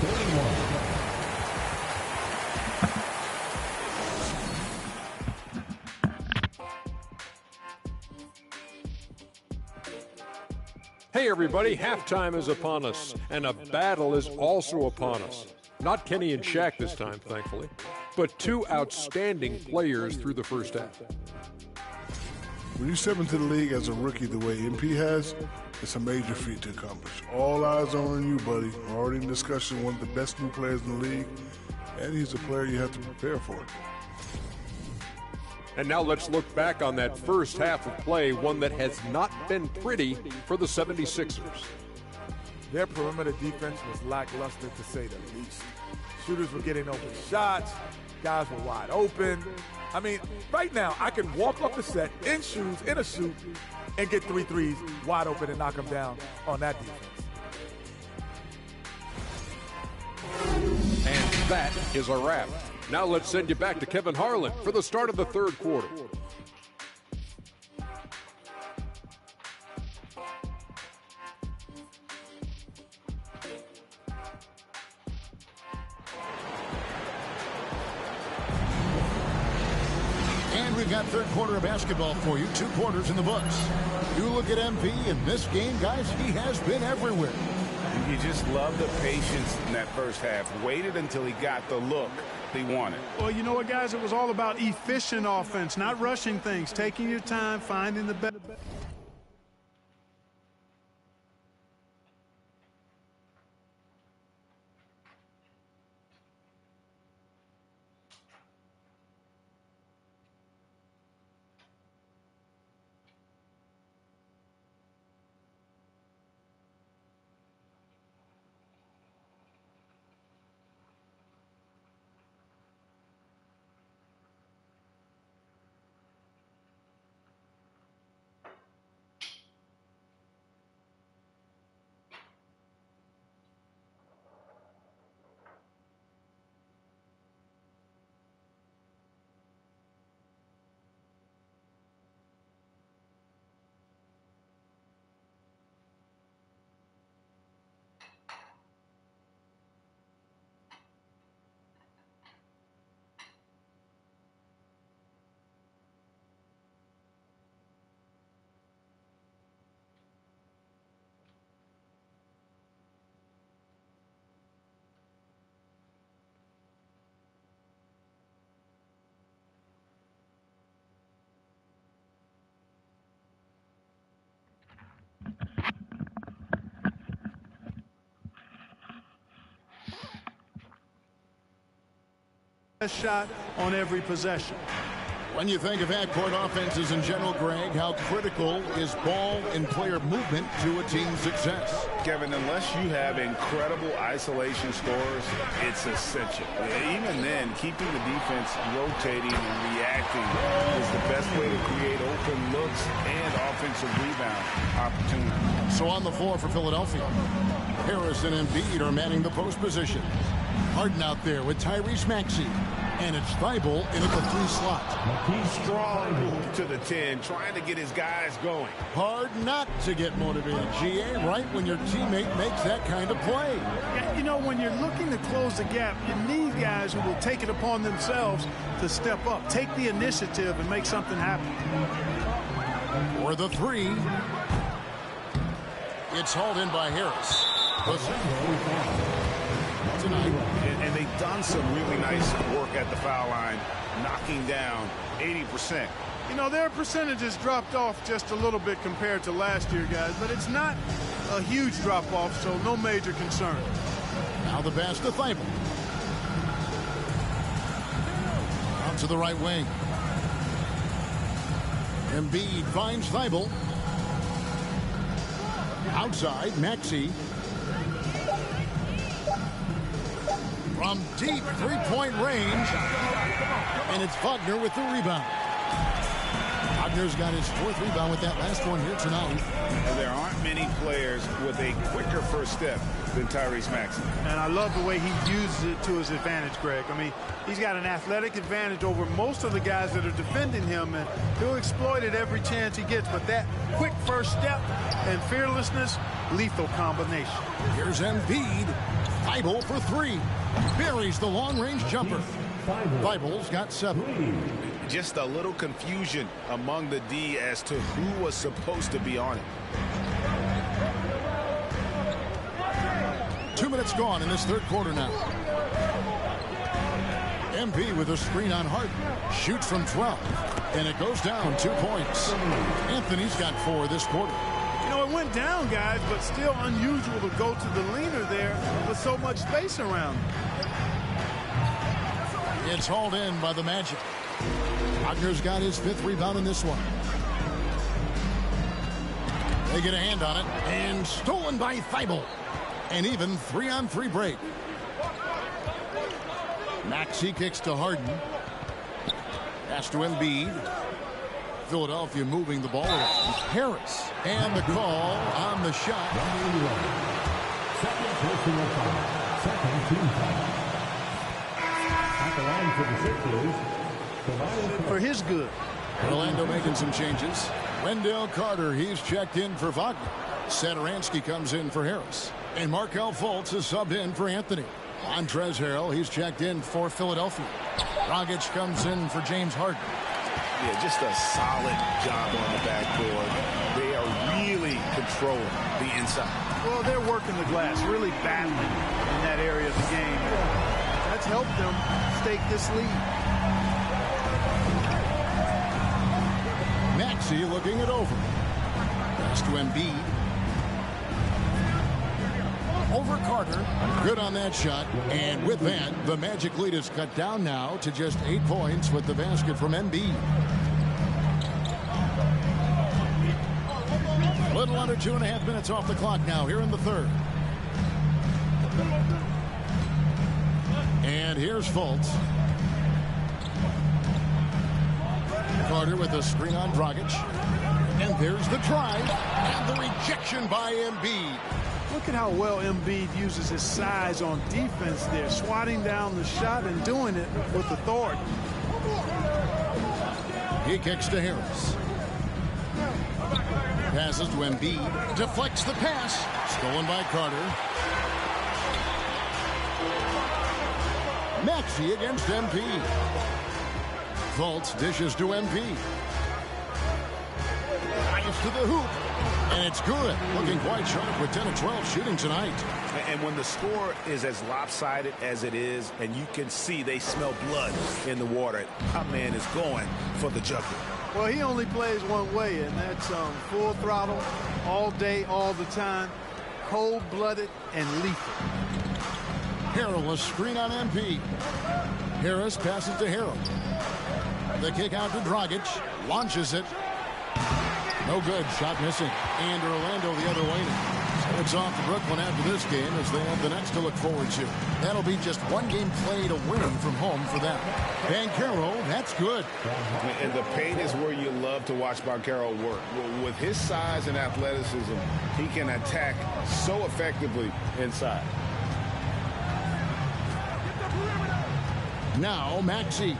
Speaker 12: 31.
Speaker 11: Hey everybody, halftime is upon us, and a battle is also upon us. Not Kenny and Shaq this time, thankfully, but 2 outstanding players through the first half.
Speaker 17: When you step into the league as a rookie the way MP has, it's a major feat to accomplish. All eyes are on you, buddy. Already in discussion, one of the best new players in the league, and he's a player you have to prepare for.
Speaker 11: And now let's look back on that first half of play, one that has not been pretty for the 76ers.
Speaker 18: Their perimeter defense was lackluster, to say the least. Shooters were getting open shots. Guys were wide open. I mean, right now, I can walk off the set in shoes, in a suit, and get 3 threes wide open and knock them down on that defense.
Speaker 11: And that is a wrap. Now let's send you back to Kevin Harlan for the start of the third quarter.
Speaker 15: we've got third quarter of basketball for you. 2 quarters in the books. You look at MP in this game, guys, he has been everywhere.
Speaker 16: You just love the patience in that first half. Waited until he got the look he wanted.
Speaker 6: Well, you know what, guys? It was all about efficient offense, not rushing things, taking your time, finding the better. Shot on every possession.
Speaker 15: When you think of half-court offenses in general, Greg, how critical is ball and player movement to a team's success?
Speaker 16: Kevin, unless you have incredible isolation scores, it's essential. Even then, keeping the defense rotating and reacting is the best way to create open looks and offensive rebound opportunities.
Speaker 15: So on the floor for Philadelphia, Harris and Embiid are manning the post position. Harden out there with Tyrese Maxey. And it's Thibault in at the 3 slot.
Speaker 16: He's strong to the 10, trying to get his guys going.
Speaker 15: Hard not to get motivated, GA, right when your teammate makes that kind of play.
Speaker 6: You know, when you're looking to close the gap, you need guys who will take it upon themselves to step up, take the initiative, and make something happen.
Speaker 15: For the 3, it's hauled in by Harris. Tonight.
Speaker 16: And they've done some really nice work at the foul line, knocking down 80%.
Speaker 6: You know, their percentages dropped off just a little bit compared to last year, guys, but it's not a huge drop-off, so no major concern.
Speaker 15: Now the pass to Thibault. Out to the right wing. Embiid finds Thibault. Outside, Maxey. From deep three-point range. And it's Wagner with the rebound. Wagner's got his 4th rebound with that last one here tonight.
Speaker 16: And there aren't many players with a quicker first step than Tyrese Maxey.
Speaker 6: And I love the way he uses it to his advantage, Greg. I mean, he's got an athletic advantage over most of the guys that are defending him, and he'll exploit it every chance he gets. But that quick first step and fearlessness, lethal combination.
Speaker 15: Here's Embiid. Thibault for 3. Buries the long-range jumper. Thibault's got 7.
Speaker 16: Just a little confusion among the D as to who was supposed to be on it.
Speaker 15: 2 minutes gone in this third quarter now. MP with a screen on Harden. Shoots from 12. And it goes down 2 points. Anthony's got 4 this quarter.
Speaker 6: You know, it went down, guys, but still unusual to go to the leaner there with so much space around.
Speaker 15: It's hauled in by the Magic. Wagner's got his 5th rebound in this one. They get a hand on it, and stolen by Thibault. An even 3-on-3 break. Maxey kicks to Harden. Pass to Embiid. Philadelphia moving the ball around. Harris. And the call on the shot.
Speaker 12: Second personal foul. Second team foul. At the line for the Sixers.
Speaker 6: For his good.
Speaker 15: Orlando making some changes. Wendell Carter, he's checked in for Wagner. Satoransky comes in for Harris. And Markelle Fultz is subbed in for Anthony. Montrezl Harrell, he's checked in for Philadelphia. Dragic comes in for James Harden.
Speaker 16: Yeah, just a solid job on the backboard. They are really controlling the inside.
Speaker 6: Well, they're working the glass, really battling in that area of the game. That's helped them stake this lead.
Speaker 15: Maxey looking it over. Pass to Embiid. Over Carter. Good on that shot. And with that, the Magic lead is cut down now to just 8 points with the basket from Embiid. A little under 2.5 minutes off the clock now here in the third. And here's Fultz. Carter with a screen on Dragic. And there's the drive. And the rejection by Embiid.
Speaker 6: Look at how well Embiid uses his size on defense there, swatting down the shot and doing it with authority.
Speaker 15: He kicks to Harris. Passes to Embiid. Deflects the pass. Stolen by Carter. Maxey against Embiid. Fultz dishes to Embiid. Drives to the hoop. And it's good. Looking quite sharp with 10 of 12 shooting tonight.
Speaker 16: And when the score is as lopsided as it is, and you can see they smell blood in the water, my man is going for the jugular.
Speaker 6: Well, he only plays one way, and that's full throttle, all day, all the time, cold-blooded and lethal.
Speaker 15: Harrell, a screen on MP. Harris passes to Harrell. The kick out to Dragic. Launches it. No good. Shot missing. And Orlando the other way now. So it's off to Brooklyn after this game as they have the next to look forward to. That'll be just one game played away from home for them. Banchero, that's good.
Speaker 16: And the paint is where you love to watch Banchero work. With his size and athleticism, he can attack so effectively inside.
Speaker 15: Now Maxey.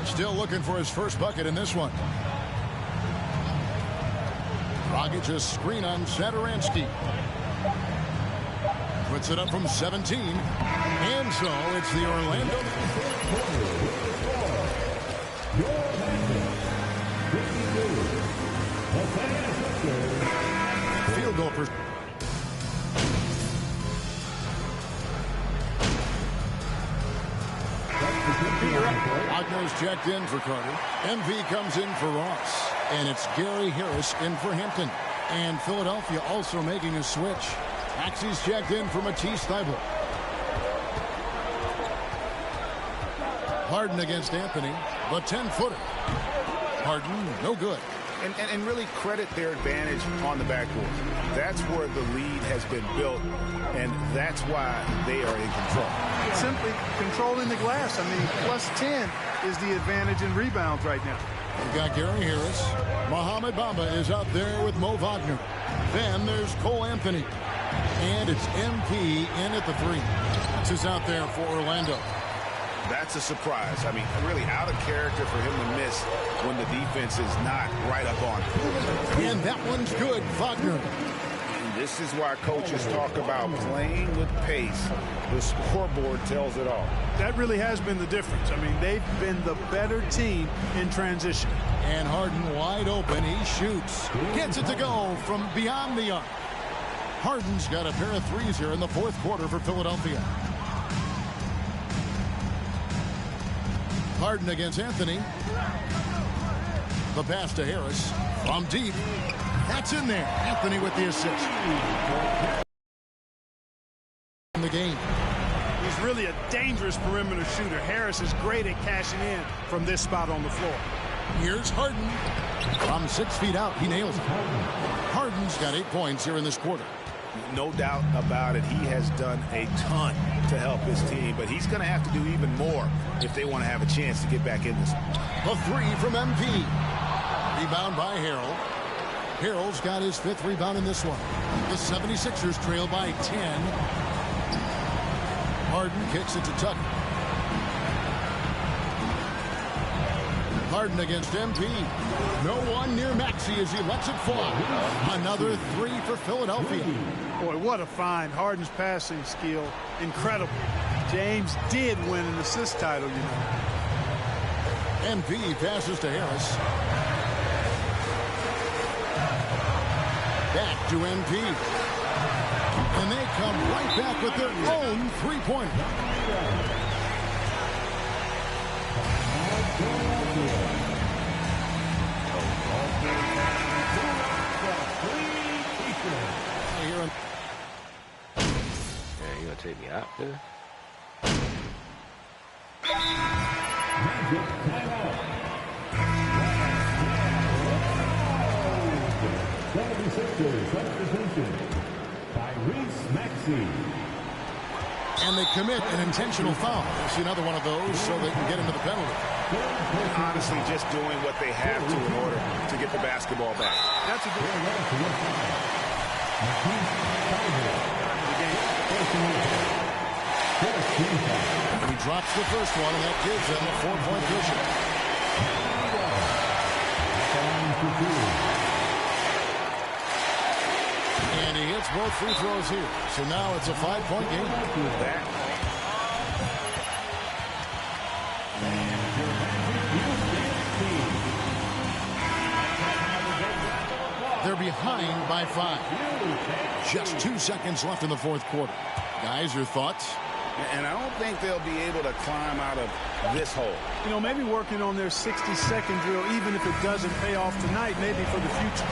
Speaker 15: Still looking for his first bucket in this one. Dragic a screen on Satoransky. Puts it up from 17. And so it's the Orlando. Field goal per. Wagner's checked in for Carter. MV comes in for Ross. And it's Gary Harris in for Hampton. And Philadelphia also making a switch. Maxey's checked in for Matisse Thybulle. Harden against Anthony. The 10-footer. Harden, no good.
Speaker 16: And really credit their advantage on the backboard. That's where the lead has been built, and that's why they are in control.
Speaker 6: Simply controlling the glass. I mean, plus 10 is the advantage in rebounds right now.
Speaker 15: We've got Gary Harris. Mohamed Bamba is out there with Mo Wagner. Then there's Cole Anthony. And it's MP in at the 3. This is out there for Orlando.
Speaker 16: That's a surprise. I mean, really out of character for him to miss when the defense is not right up on him.
Speaker 15: And that one's good, Wagner.
Speaker 16: And this is why coaches talk about playing with pace. The scoreboard tells it all.
Speaker 6: That really has been the difference. I mean, they've been the better team in transition.
Speaker 15: And Harden wide open. He shoots. Gets it to go from beyond the arc. Harden's got a pair of threes here in the fourth quarter for Philadelphia. Harden against Anthony. The pass to Harris from deep. That's in there. Anthony with the assist. In the game.
Speaker 6: He's really a dangerous perimeter shooter. Harris is great at cashing in from this spot on the floor.
Speaker 15: Here's Harden. From 6 feet out, he nails it. Harden's got 8 points here in this quarter.
Speaker 16: No doubt about it. He has done a ton to help his team, but he's going to have to do even more if they want to have a chance to get back in this.
Speaker 15: A 3 from MP. Rebound by Harrell. Harrell's got his 5th rebound in this one. The 76ers trail by 10. Harden kicks it to Tucker. Harden against MP. No one near Maxey as he lets it fly. Another 3 for Philadelphia.
Speaker 6: Boy, what a find. Harden's passing skill, incredible. James did win an assist title, you know.
Speaker 15: MP passes to Harris. Back to MP. And they come right back with their own three-pointer.
Speaker 9: Yeah, you gonna take me out there?
Speaker 15: And they commit an intentional foul. See another one of those so they can get into the penalty.
Speaker 16: Honestly, just doing what they have to in order to get the basketball back.
Speaker 18: That's a good
Speaker 15: And he drops the first one, and that gives them a 4-point cushion. And he hits both free throws here. So now it's a 5-point game. They're behind by 5. Just 2 seconds left in the fourth quarter. Guys, your thoughts?
Speaker 16: And I don't think they'll be able to climb out of this hole.
Speaker 6: You know, maybe working on their 60-second drill, even if it doesn't pay off tonight, maybe for the future.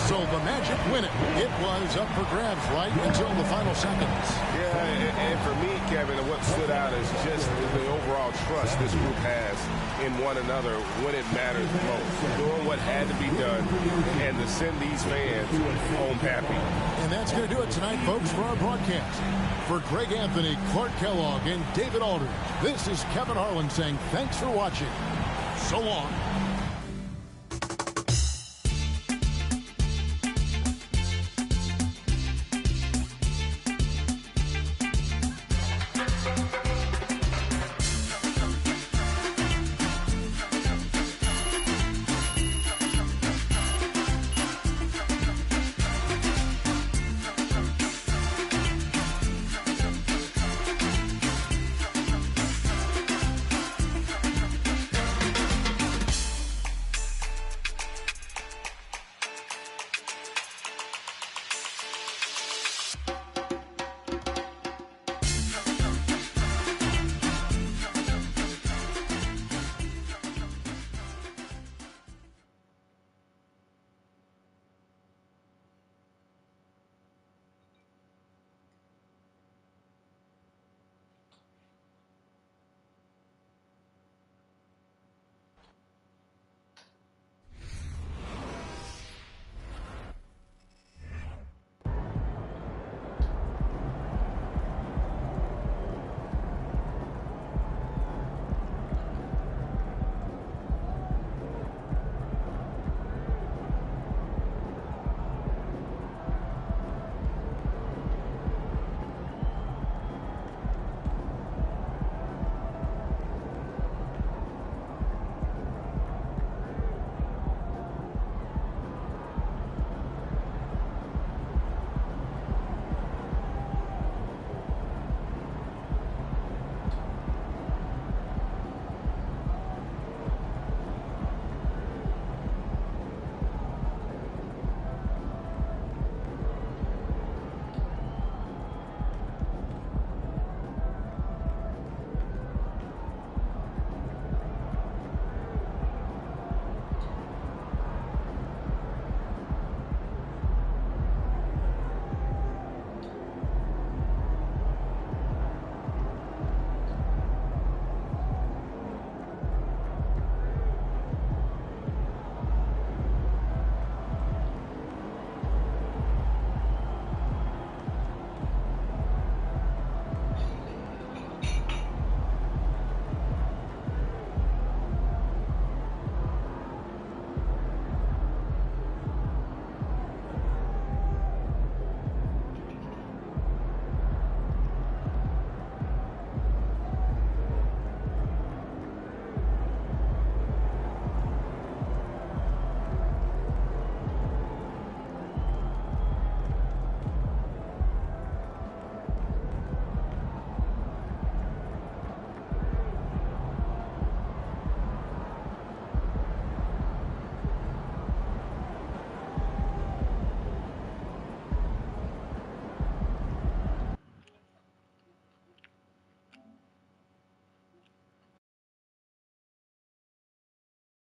Speaker 15: So the Magic win it. It was up for grabs right until the final seconds.
Speaker 16: Yeah, and for me, Kevin, what stood out is just the overall trust this group has in one another when it matters most. Doing what had to be done and to send these fans home happy.
Speaker 15: And that's going to do it tonight, folks, for our broadcast. For Greg Anthony, Clark Kellogg, and David Aldridge, this is Kevin Harlan saying thanks for watching. So long.